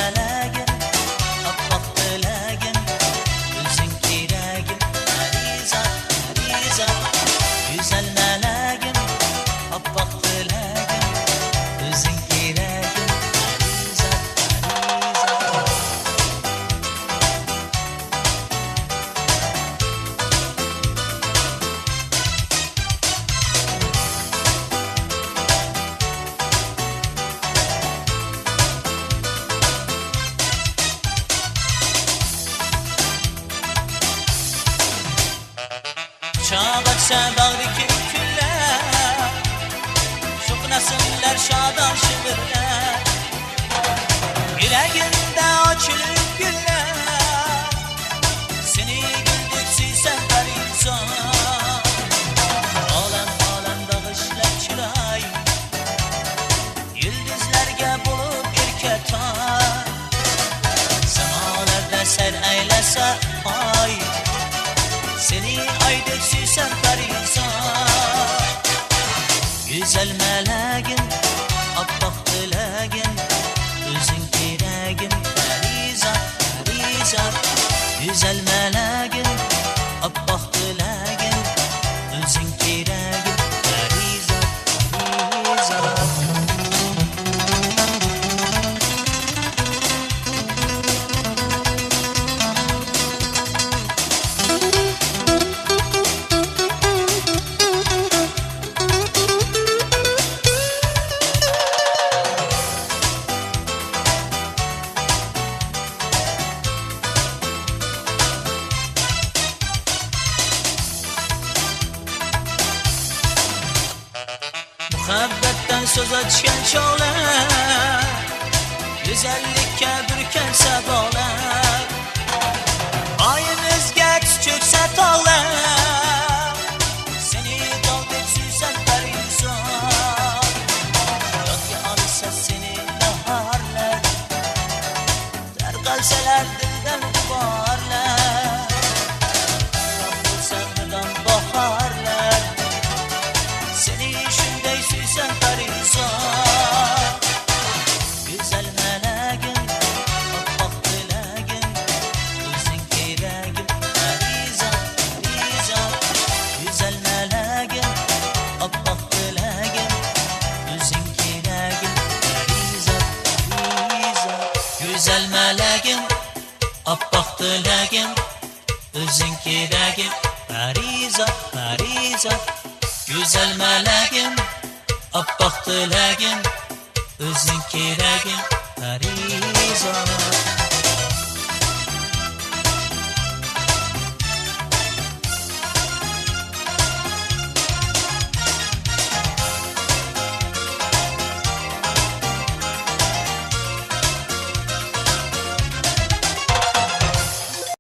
mələyim, apaq diləyim, özün kirəyim, Pərizad, Pərizad. Güzel mələyim, apaq diləyim, özün kirəyim, Pərizad, Pərizad. Çağatsa bağdaki küller, şok nesiller şadan şıvırlar, yüreğimde açılır güller, seni güldüksüysen Pərizad. Alem alem bağışlar çırayı, yıldızlarga bulup irketar, semalarda ser eylese ay, seni aydek süsen Pərizad. Güzel mələyim, apaq diləyim, özün kirəyim, Pərizad, Pərizad. Güzel mələyim, apaq diləyim, özün kirəyim, Pərizad, Pərizad. Muhabbetten söz açken çağlar, güzellikке bürken sabalar, ayımızga küçükse tağlar, seni daldek süysen Pərizad. Yadga alsa seni baharlar, tergalseler dilden duvarlar, bulsan baharlar, seni şunday süysen Pərizad. Güzel mələyim, apaq diləyim, özün kirəyim, Pərizad, Pərizad. Güzel mələyim, apaq diləyim, özün kirəyim, Pərizad, Pərizad. Güzel mələyim, apaq diləyim, özün kirəyim, Pərizad, Pərizad. Güzel mələyim, apaq diləyim, özün kirəyim, Pərizad.